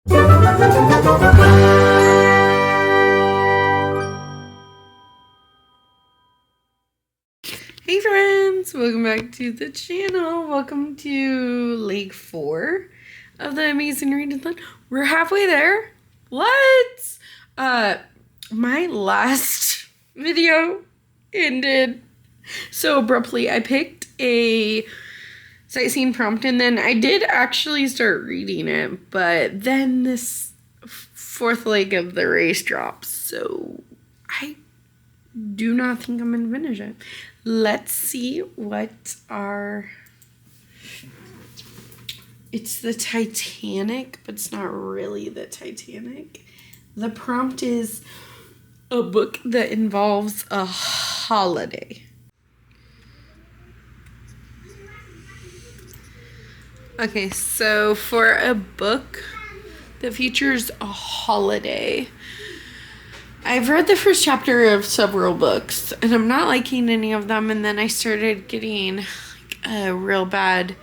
Hey friends, welcome back to the channel. Welcome to leg 4 of the Amazing ReadAthon. We're halfway there. What? My last video ended so abruptly. I picked a sightseeing prompt and then I did actually start reading it, but then this fourth leg of the race drops, so I do not think I'm gonna finish it. Let's see what it's the Titanic, but it's not really the Titanic. The prompt is a book that involves a holiday. Okay, so for a book that features a holiday, I've read the first chapter of several books, and I'm not liking any of them, and then I started getting a real bad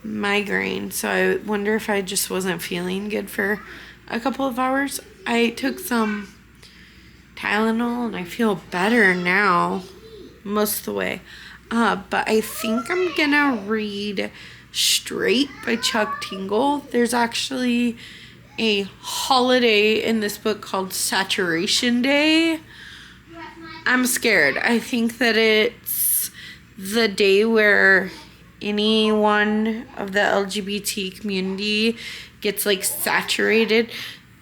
migraine, so I wonder if I just wasn't feeling good for a couple of hours. I took some Tylenol, and I feel better now, most of the way, but I think I'm gonna read Straight by Chuck Tingle. There's actually a holiday in this book called Saturation Day. I'm scared. I think that it's the day where anyone of the LGBT community gets saturated.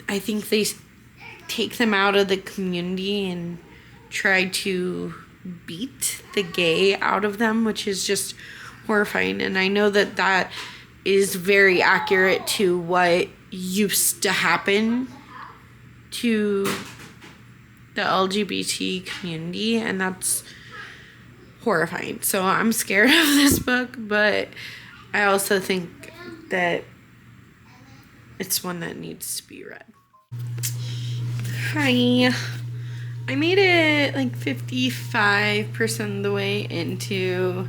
I think they take them out of the community and try to beat the gay out of them, which is just horrifying. And I know that that is very accurate to what used to happen to the LGBT community, and that's horrifying. So I'm scared of this book, but I also think that it's one that needs to be read. Hi. I made it 55% of the way into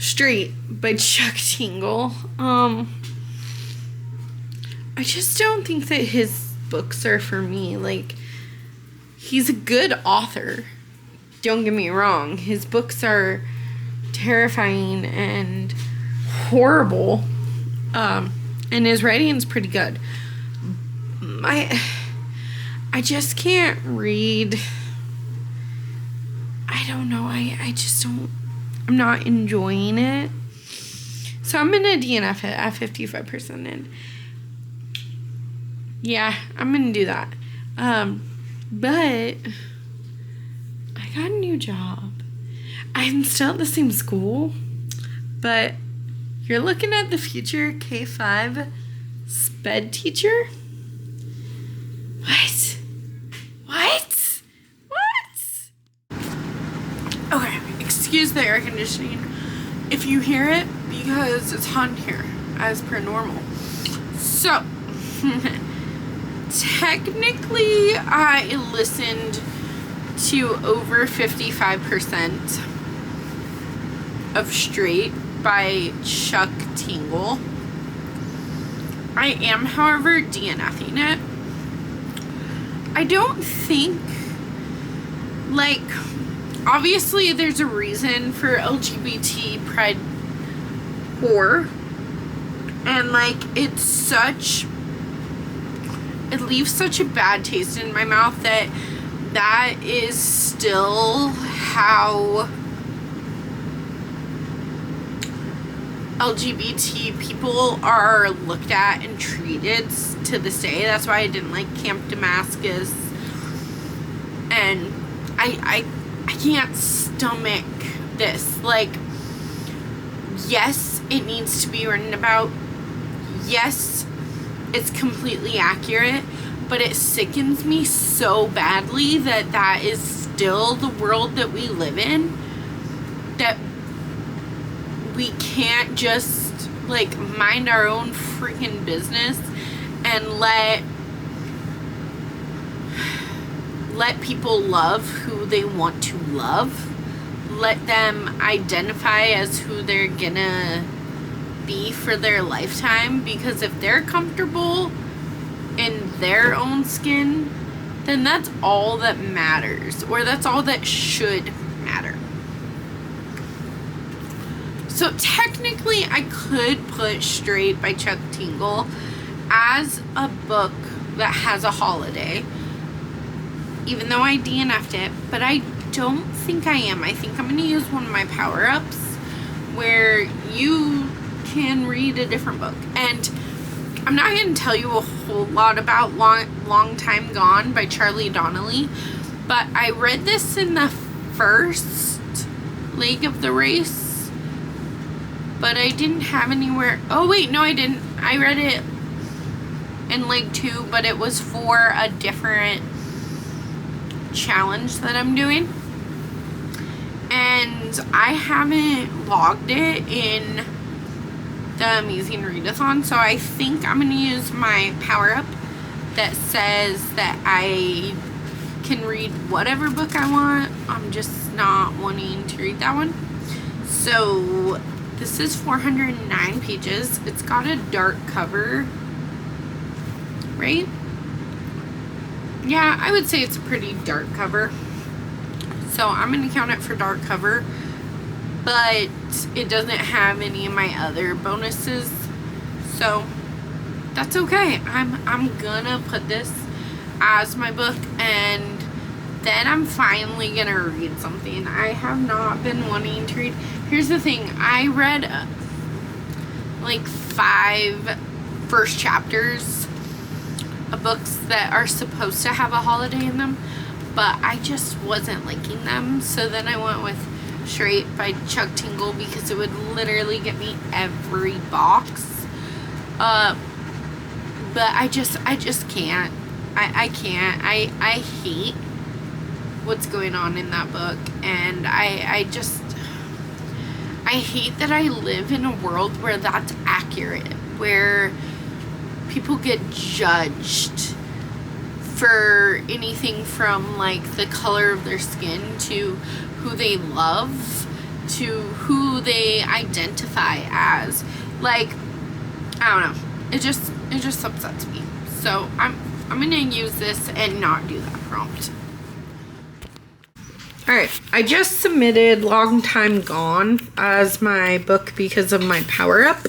Straight by Chuck Tingle. I just don't think that his books are for me. He's a good author. Don't get me wrong. His books are terrifying and horrible. And his writing's pretty good. I just can't read. I don't know. I just don't. I'm not enjoying it. So I'm going to DNF it at 55%. And yeah, I'm going to do that. But I got a new job. I'm still at the same school. But you're looking at the future K-5 sped teacher? What? Okay, excuse the air conditioning if you hear it, because it's hot here, as per normal. So, technically, I listened to over 55% of Straight by Chuck Tingle. I am, however, DNFing it. I don't think, obviously there's a reason for LGBT pride horror, and it leaves such a bad taste in my mouth that is still how LGBT people are looked at and treated to this day. That's why I didn't like Camp Damascus, and I can't stomach this. Yes, it needs to be written about. Yes, it's completely accurate, but it sickens me so badly that is still the world that we live in, that we can't just mind our own freaking business and let people love who they want to love. Let them identify as who they're gonna be for their lifetime, because if they're comfortable in their own skin, then that's all that matters, or that's all that should matter. So technically I could put Straight by Chuck Tingle as a book that has a holiday, even though I DNF'd it, but I don't think I am. I think I'm going to use one of my power-ups where you can read a different book. And I'm not going to tell you a whole lot about Long Time Gone by Charlie Donnelly, but I read this in the first leg of the race, but I didn't have anywhere. Oh wait, no I didn't. I read it in leg 2, but it was for a different challenge that I'm doing, and I haven't logged it in the Amazing ReadAthon, so I think I'm going to use my power-up that says that I can read whatever book I want. I'm just not wanting to read that one. So this is 409 pages. It's got a dark cover, right? Yeah, I would say it's a pretty dark cover. So I'm going to count it for dark cover, but it doesn't have any of my other bonuses, so that's okay. I'm gonna put this as my book, and then I'm finally gonna read something I have not been wanting to read. Here's the thing, I read like 5 first chapters of books that are supposed to have a holiday in them, but I just wasn't liking them, so then I went with Straight by Chuck Tingle because it would literally get me every box. But I just can't. I can't. I hate what's going on in that book, and I hate that I live in a world where that's accurate, where people get judged for anything from like the color of their skin to who they love to who they identify as. Like, I don't know, it just upsets me. So I'm gonna use this and not do that prompt. Alright, I just submitted Long Time Gone as my book because of my power-up.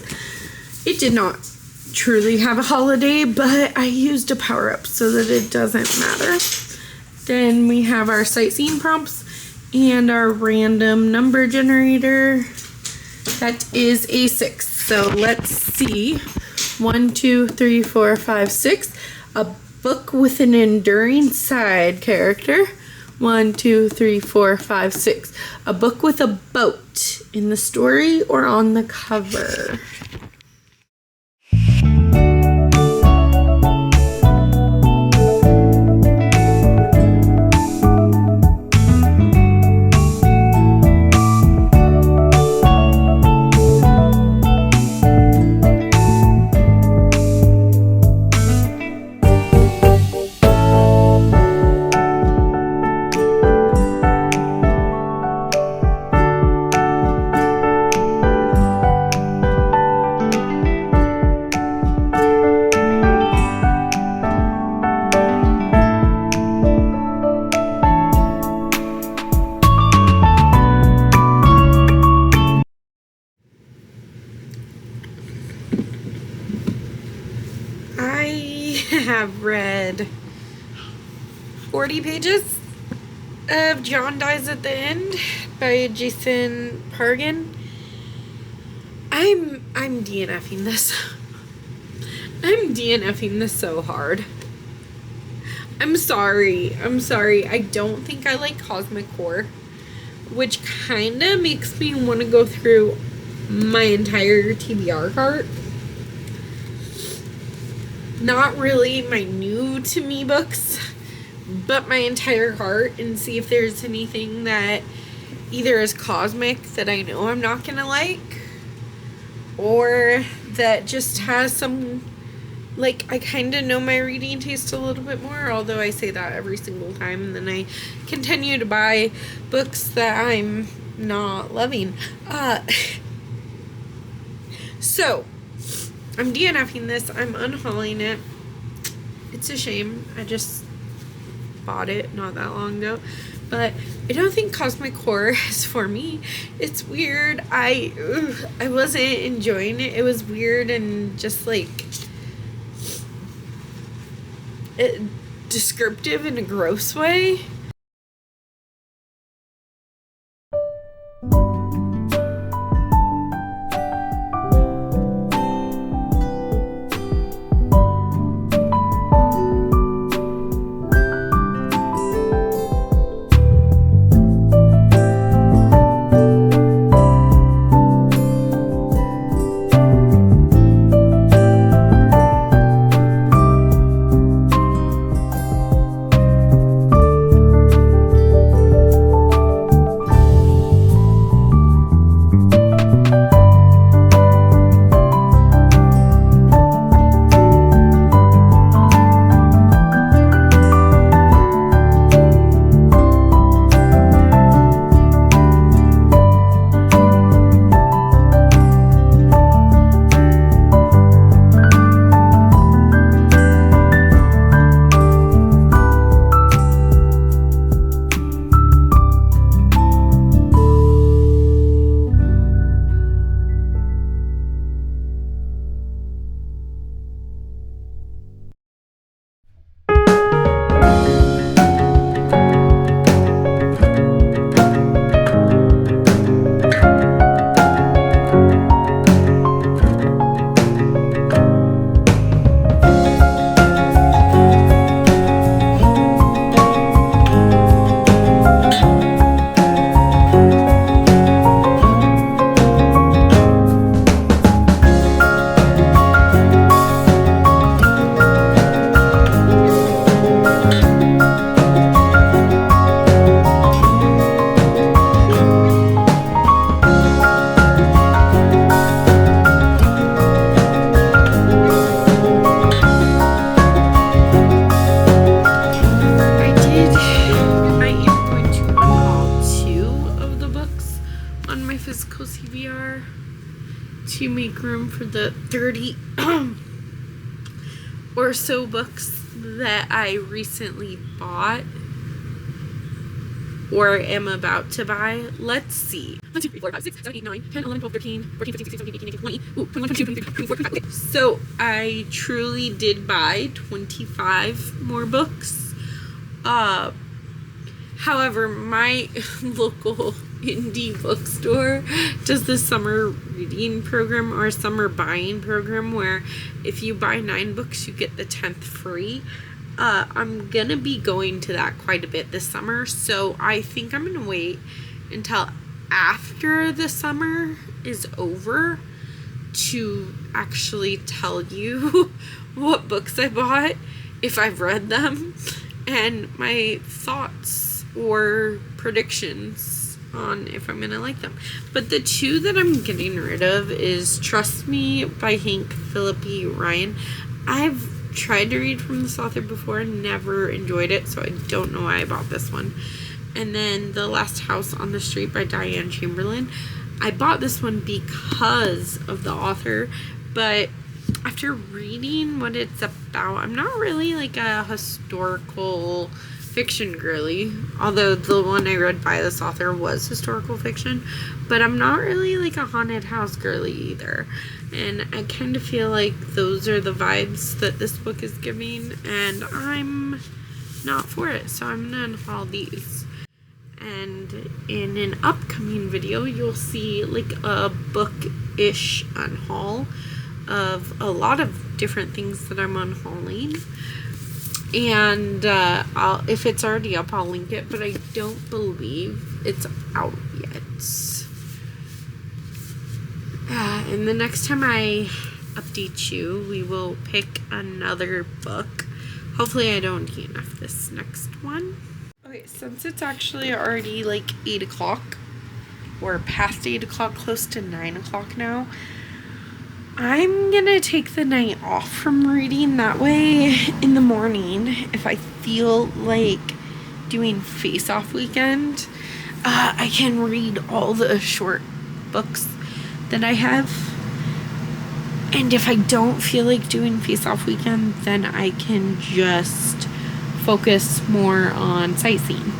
It did not truly have a holiday, but I used a power-up so that it doesn't matter. Then we have our sightseeing prompts and our random number generator. That is a 6. So let's see. 1, 2, 3, 4, 5, 6. A book with an enduring side character. 1, 2, 3, 4, 5, 6. A book with a boat in the story or on the cover. Have read 40 pages of John Dies at the End by Jason Pargin. I'm DNFing this. I'm DNFing this so hard. I'm sorry. I don't think I like Cosmic Core, which kind of makes me want to go through my entire TBR cart. Not really my new to me books, but my entire cart, and see if there's anything that either is cosmic that I know I'm not gonna like, or that just has some, like, I kind of know my reading taste a little bit more, although I say that every single time, and then I continue to buy books that I'm not loving. So, I'm DNFing this. I'm unhauling it. It's a shame. I just bought it not that long ago. But I don't think Cosmic Horror is for me. It's weird. I wasn't enjoying it. It was weird and just like descriptive in a gross way. To make room for the 30 or so books that I recently bought or am about to buy. Let's see. 1, 2, 3, 4, 5, 6, 7, 8, 9, 10, 11, 12, 13, 14, 15, 16, 17, 18, 19, 20. Ooh, 21, 22, 23, 24, 25. Okay. So I truly did buy 25 more books. However, my local indie bookstore does this summer reading program or summer buying program where if you buy 9 books, you get the 10th free. I'm gonna be going to that quite a bit this summer, so I think I'm gonna wait until after the summer is over to actually tell you what books I bought, if I've read them, and my thoughts or predictions on if I'm gonna like them. But the 2 that I'm getting rid of is Trust Me by Hank Philippi Ryan. I've tried to read from this author before and never enjoyed it, so I don't know why I bought this one. And then The Last House on the Street by Diane Chamberlain. I bought this one because of the author, but after reading what it's about, I'm not really like a historical fiction girly, although the one I read by this author was historical fiction, but I'm not really like a haunted house girly either, and I kind of feel like those are the vibes that this book is giving, and I'm not for it, so I'm gonna unhaul these. And in an upcoming video, you'll see like a book-ish unhaul of a lot of different things that I'm unhauling. And if it's already up, I'll link it, but I don't believe it's out yet. And the next time I update you, we will pick another book. Hopefully I don't DNF this next one. Okay, since it's actually already like 8 o'clock, or past 8 o'clock, close to 9 o'clock now, I'm gonna take the night off from reading. That way in the morning, if I feel like doing face-off weekend, I can read all the short books that I have And if I don't feel like doing face-off weekend, then I can just focus more on sightseeing.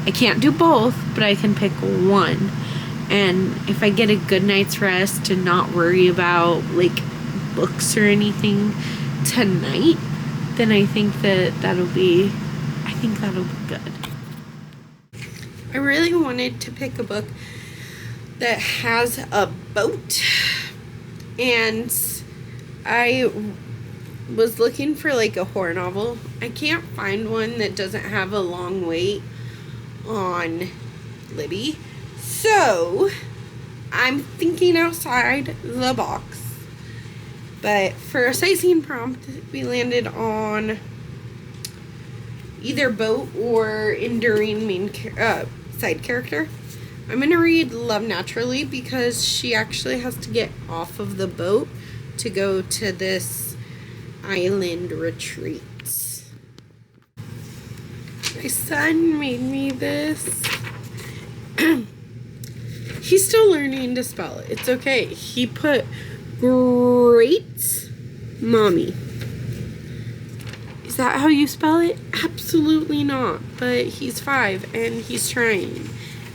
I can't do both, but I can pick one. And if I get a good night's rest and not worry about like books or anything tonight, then I think that'll be good. I really wanted to pick a book that has a boat, and I was looking for like a horror novel. I can't find one that doesn't have a long wait on Libby, so I'm thinking outside the box. But for a sightseeing prompt, we landed on either boat or enduring side character. I'm going to read Love Naturally because she actually has to get off of the boat to go to this island retreat. My son made me this. He's still learning to spell it. It's okay. He put great mommy. Is that how you spell it? Absolutely not. But he's 5 and he's trying.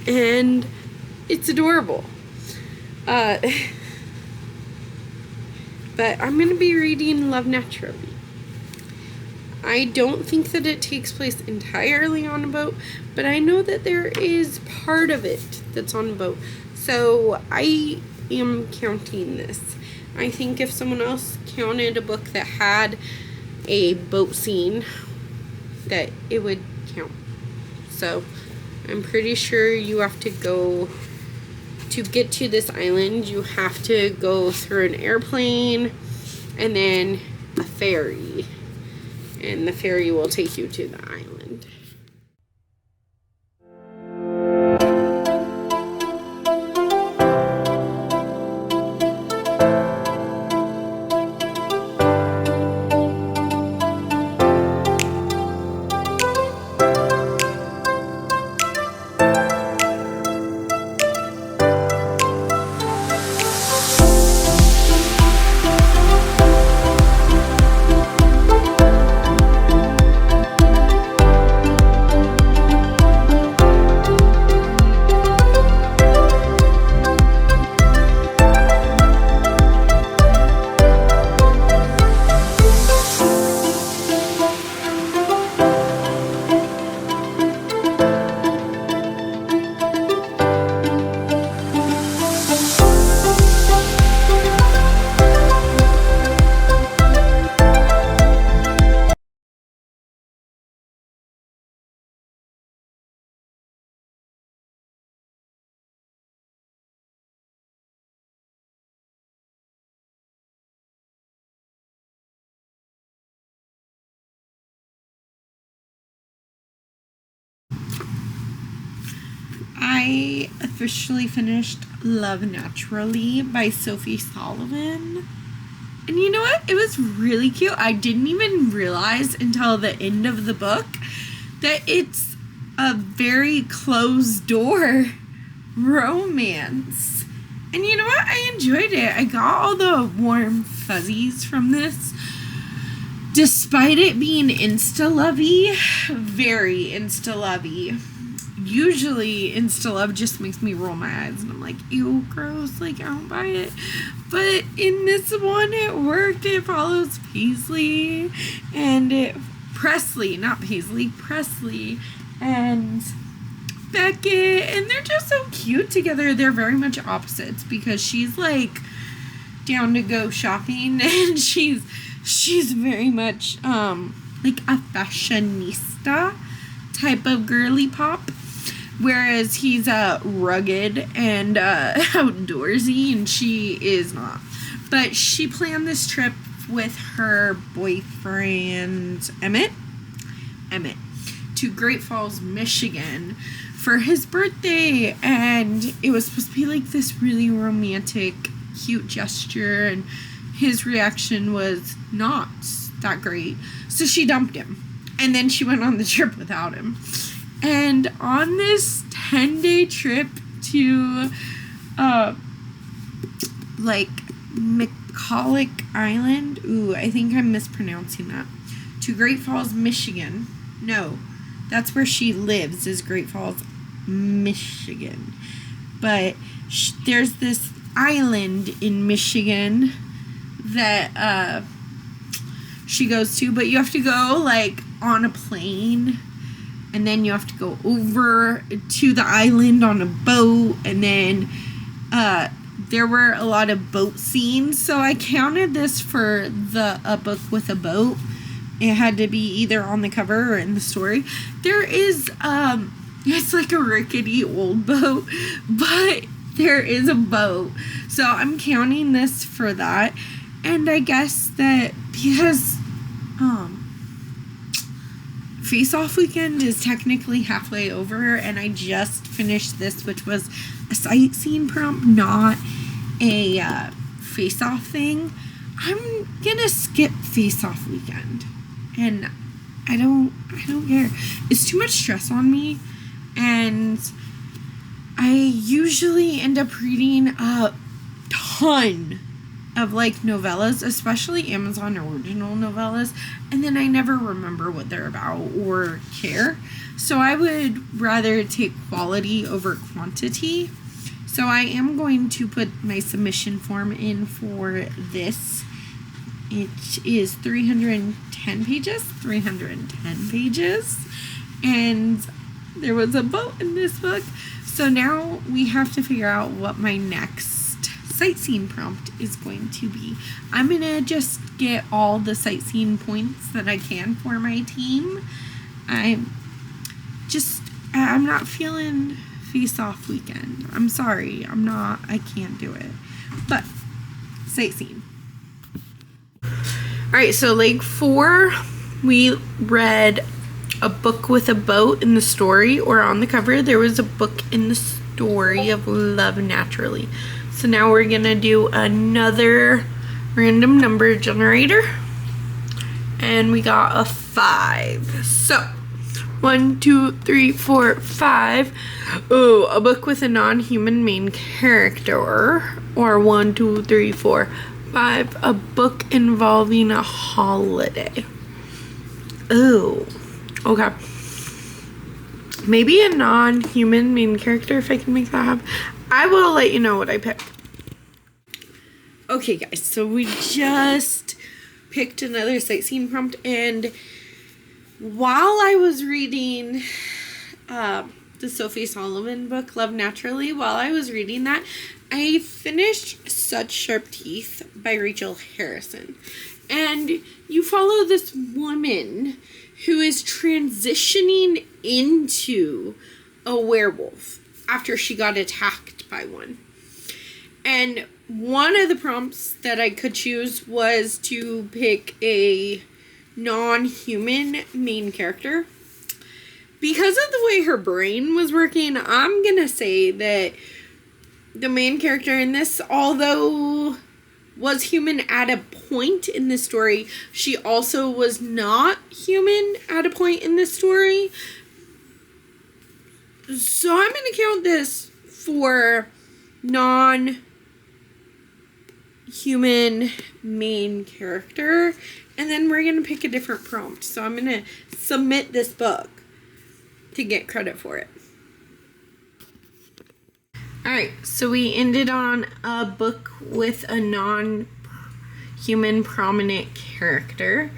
And it's adorable. But I'm going to be reading Love Naturally. I don't think that it takes place entirely on a boat, but I know that there is part of it that's on a boat. So I am counting this. I think if someone else counted a book that had a boat scene, that it would count. So I'm pretty sure you have to go to get to this island. You have to go through an airplane and then a ferry, and the ferry will take you to the island. I officially finished Love Naturally by Sophie Sullivan. And you know what? It was really cute. I didn't even realize until the end of the book that it's a very closed door romance. And you know what? I enjoyed it. I got all the warm fuzzies from this. Despite it being insta-lovey, very insta-lovey. Usually insta-love just makes me roll my eyes and I'm like, ew, gross, like I don't buy it. But in this one it worked. It follows Presley and Presley and Beckett, and they're just so cute together. They're very much opposites because she's like down to go shopping and she's very much like a fashionista type of girly pop, whereas he's rugged and outdoorsy, and she is not. But she planned this trip with her boyfriend Emmett to Great Falls, Michigan for his birthday, and it was supposed to be like this really romantic, cute gesture, and his reaction was not that great. So she dumped him, and then she went on the trip without him. And on this 10-day trip to Colic Island. Ooh, I think I'm mispronouncing that. To Great Falls, Michigan. No, that's where she lives, is Great Falls, Michigan. But there's this island in Michigan that she goes to, but you have to go like on a plane, and then you have to go over to the island on a boat, and then there were a lot of boat scenes, so I counted this for a book with a boat. It had to be either on the cover or in the story. There is it's like a rickety old boat, but there is a boat, so I'm counting this for that. And I guess that because Face Off Weekend is technically halfway over, and I just finished this, which was a sightseeing prompt, not a Face Off thing. I'm gonna skip Face Off Weekend, and I don't care. It's too much stress on me, and I usually end up reading a ton of like novellas, especially Amazon original novellas, and then I never remember what they're about or care. So I would rather take quality over quantity. So I am going to put my submission form in for this. It is 310 pages, and there was a boat in this book. So now we have to figure out what my next sightseeing prompt is going to be. I'm gonna just get all the sightseeing points that I can for my team. I'm not feeling Face Off Weekend. I'm sorry, I can't do it. But sightseeing. Alright, so Leg 4, we read a book with a boat in the story, or on the cover there was a book in the story of Love Naturally. So now we're gonna do another random number generator, and we got a 5. So 1, 2, 3, 4, 5. Oh, a book with a non-human main character. Or 1, 2, 3, 4, 5. A book involving a holiday. Oh, okay. Maybe a non-human main character, if I can make that happen. I will let you know what I pick. Okay, guys, so we just picked another sightseeing prompt, and while I was reading the Sophie Solomon book, Love Naturally, while I was reading that, I finished Such Sharp Teeth by Rachel Harrison. And you follow this woman who is transitioning into a werewolf after she got attacked by one. And one of the prompts that I could choose was to pick a non-human main character. Because of the way her brain was working, I'm gonna say that the main character in this, although was human at a point in the story, she also was not human at a point in the story. So I'm going to count this for non-human main character. And then we're going to pick a different prompt. So I'm going to submit this book to get credit for it. Alright, so we ended on a book with a non-human prominent character.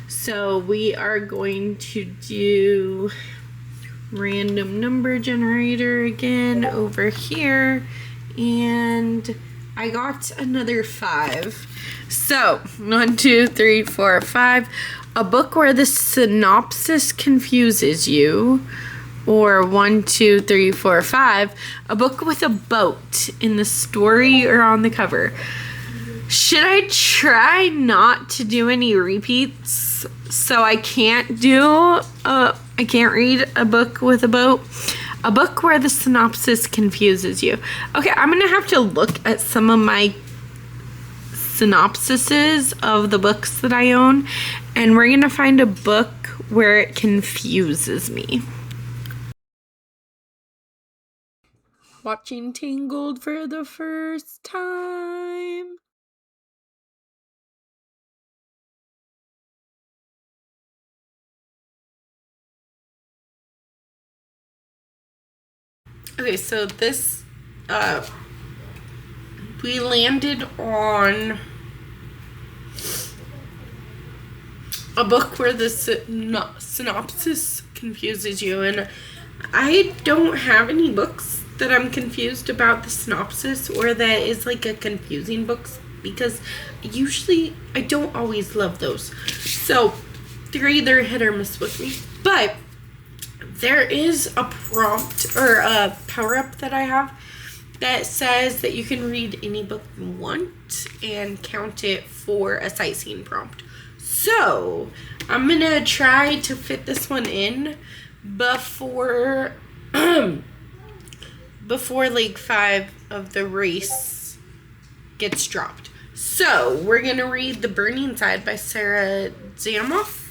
So we are going to do random number generator again over here, and I got another 5. So 1, 2, 3, 4, 5. A book where the synopsis confuses you. Or 1, 2, 3, 4, 5. A book with a boat in the story or on the cover. Should I try not to do any repeats so I can't read a book with a boat? A book where the synopsis confuses you. Okay, I'm gonna have to look at some of my synopsises of the books that I own, and we're gonna find a book where it confuses me. Watching Tangled for the first time. Okay, so this, we landed on a book where the synopsis confuses you, and I don't have any books that I'm confused about the synopsis or that is like a confusing book, because usually I don't always love those. So they're either hit or miss with me. But there is a prompt or a power-up that I have that says that you can read any book you want and count it for a sightseeing prompt. So I'm gonna try to fit this one in before before Leg 5 of the race gets dropped. So we're gonna read The Burning Side by Sarah Zamoff.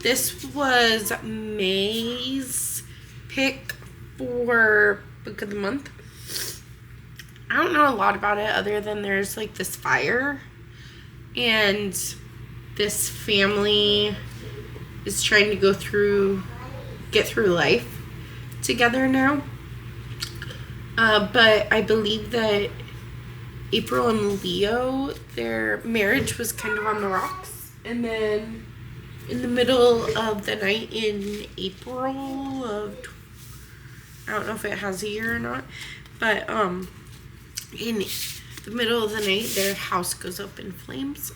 This was May's pick for Book of the Month. I don't know a lot about it other than there's like this fire and this family is trying to get through life together now. But I believe that April and Leo, their marriage was kind of on the rocks. And then in the middle of the night in April of, I don't know if it has a year or not, but in the middle of the night, their house goes up in flames.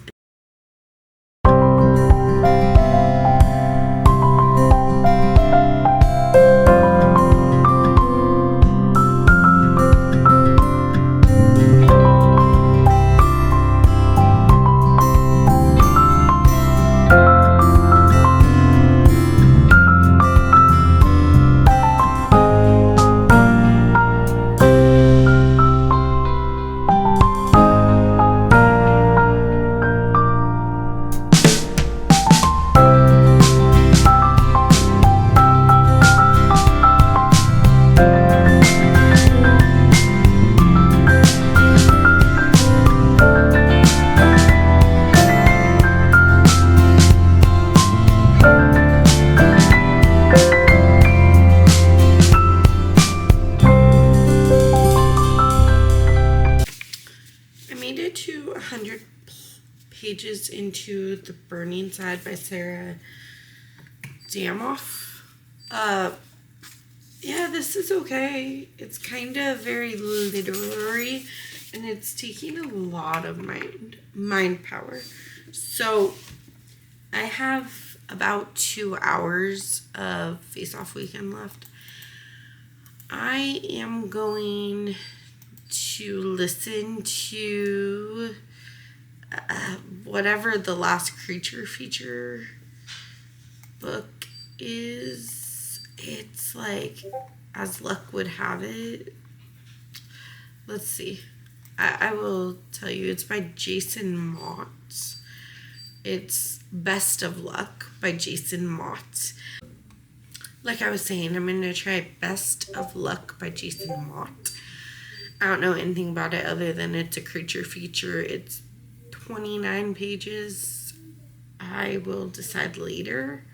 Pages into The Burning Side by Sarah Zamoff. Yeah, this is okay. It's kind of very literary, and it's taking a lot of mind power. So I have about 2 hours of face-off weekend left. I am going to listen to whatever the last creature feature book is. It's like, as luck would have it, let's see, I will tell you, it's by Jason Mott. It's Best of Luck by Jason Mott. Like I was saying, I'm going to try Best of Luck by Jason Mott. I don't know anything about it other than it's a creature feature. It's 29 pages. I will decide later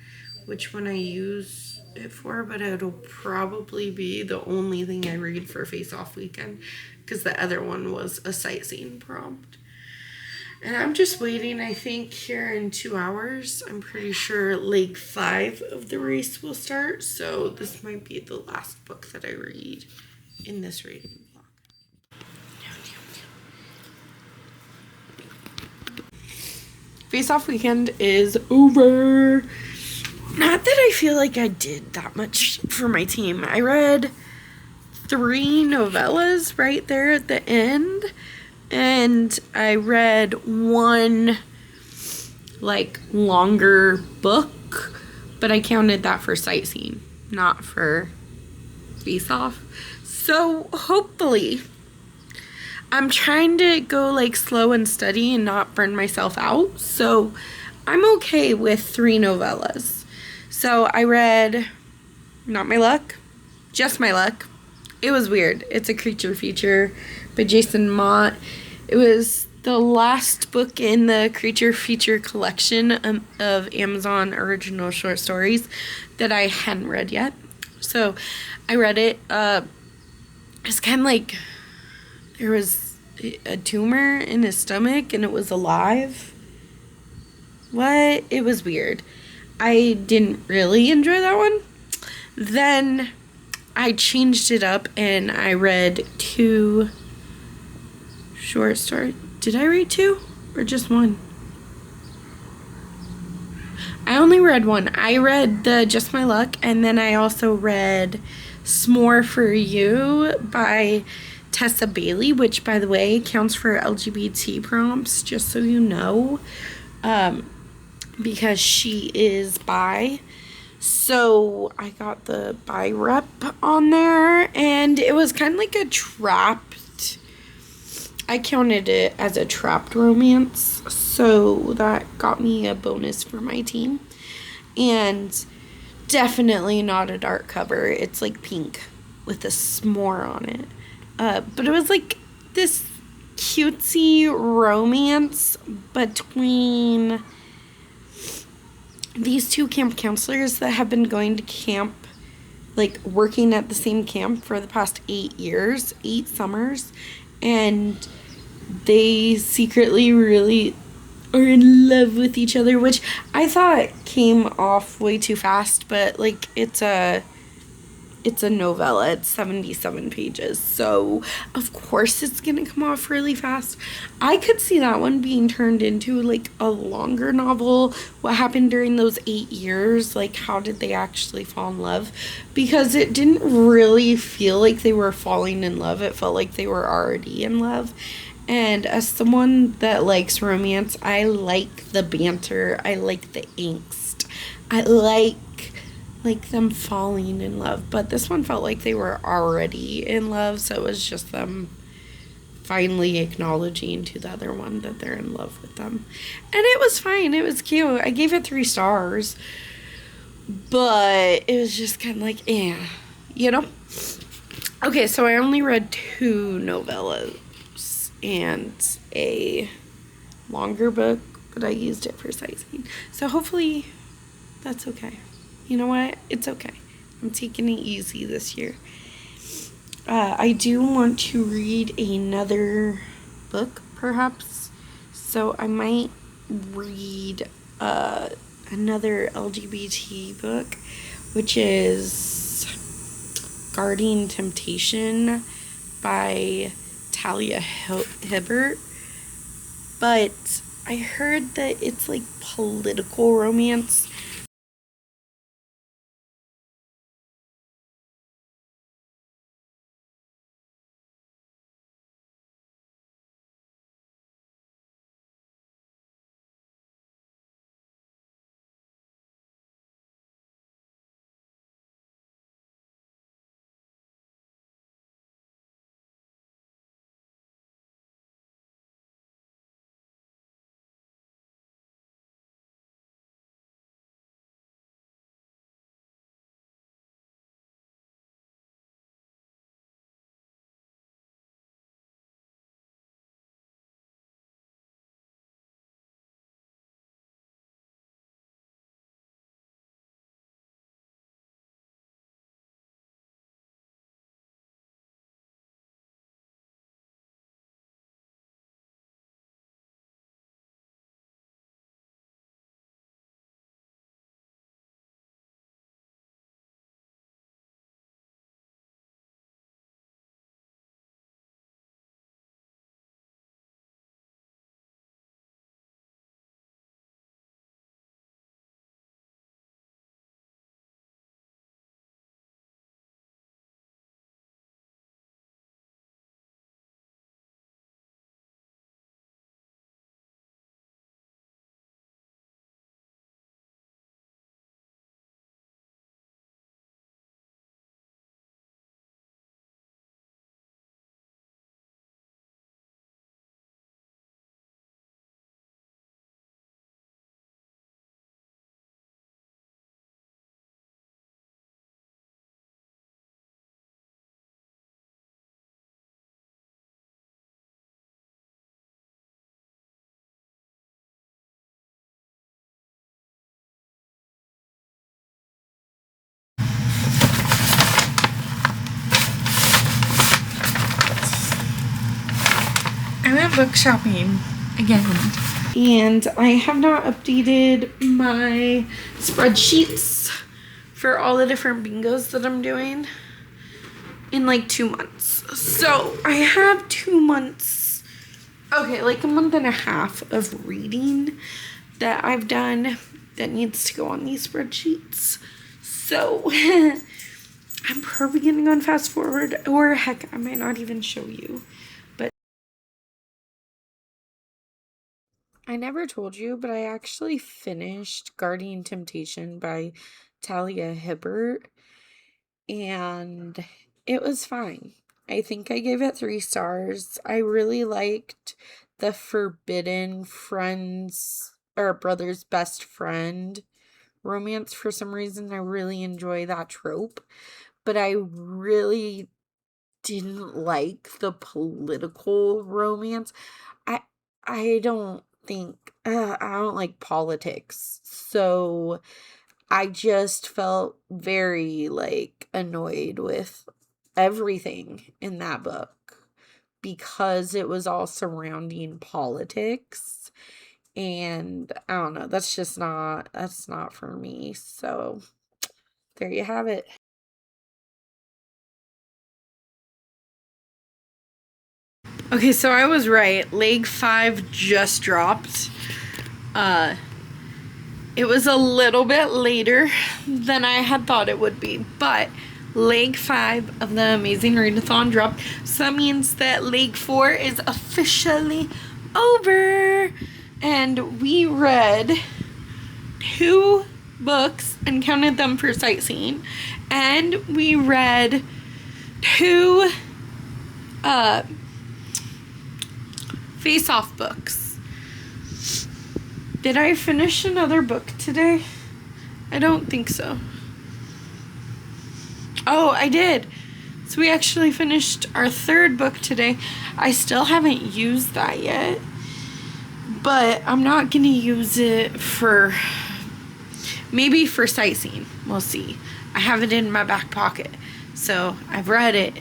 which one I use it for, but it'll probably be the only thing I read for face-off weekend, because the other one was a sightseeing prompt. And I'm just waiting. I think here in 2 hours, I'm pretty sure Leg 5 of the race will start, so this might be the last book that I read in this reading. Face-off weekend is over. Not that I feel like I did that much for my team. I read 3 novellas right there at the end, and I read 1 like longer book, but I counted that for sightseeing, not for face-off. So hopefully, I'm trying to go like slow and steady and not burn myself out. So I'm okay with 3 novellas. So I read Not My Luck, Just My Luck. It was weird. It's a creature feature by Jason Mott. It was the last book in the creature feature collection of Amazon original short stories that I hadn't read yet. So I read it. it's kind of like there was a tumor in his stomach and it was alive. What? It was weird. I didn't really enjoy that one. Then I changed it up and I read 2 short stories. Did I read 2 or just 1? I only read 1. I read the Just My Luck, and then I also read S'more for You by Tessa Bailey, which, by the way, counts for LGBT prompts, just so you know, because she is bi. So I got the bi rep on there, and it was kind of like a trapped, I counted it as a trapped romance, so that got me a bonus for my team. And definitely not a dark cover. It's like pink with a s'more on it. But it was like this cutesy romance between these 2 camp counselors that have been going to camp, like working at the same camp for the past 8 years, 8 summers, and they secretly really are in love with each other, which I thought came off way too fast, but like it's a novella. It's 77 pages, so of course it's gonna come off really fast. I could see that one being turned into like a longer novel. What happened during those 8 years? Like, how did they actually fall in love? Because it didn't really feel like they were falling in love. It felt like they were already in love. And as someone that likes romance, I like the banter. I like the angst. I like them falling in love. But this one felt like they were already in love, so it was just them finally acknowledging to the other one that they're in love with them. And it was fine. It was cute. I gave it 3 stars. But it was just kind of like, yeah, you know? Okay, so I only read 2 novellas and a longer book, but I used it for sizing. So hopefully that's okay. You know what? It's okay. I'm taking it easy this year. I do want to read another book, perhaps. So I might read another LGBT book, which is Guarding Temptation by Talia Hibbert. But I heard that it's like political romance. book shopping again. And I have not updated my spreadsheets for all the different bingos that I'm doing in like 2 months. So I have 2 months, like a month and a half of reading that I've done that needs to go on these spreadsheets. So I'm probably going to go on fast forward, or heck, I might not even show you. But I never told you, but I actually finished Guardian Temptation by Talia Hibbert, and it was fine. I think I gave it 3 stars. I really liked the forbidden friends or brother's best friend romance for some reason. I really enjoy that trope, but I really didn't like the political romance. I don't like politics, so I just felt very like annoyed with everything in that book because it was all surrounding politics, and I don't know, that's not for me. So there you have it. Okay, so I was right. Leg 5 just dropped. It was a little bit later than I had thought it would be, but leg 5 of the Amazing ReadAthon dropped. So that means that leg 4 is officially over. And we read 2 books and counted them for sightseeing. And we read 2 face-off books. Did I finish another book today? I don't think so. Oh, I did. So we actually finished our 3rd book today. I still haven't used that yet, but I'm not going to use it for, maybe for sightseeing. We'll see. I have it in my back pocket. So I've read it.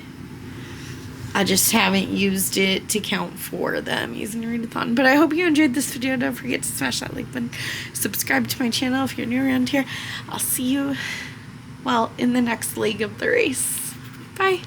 I just haven't used it to count for the Amazing ReadAthon. But I hope you enjoyed this video. Don't forget to smash that like button. Subscribe to my channel if you're new around here. I'll see you, in the next leg of the race. Bye.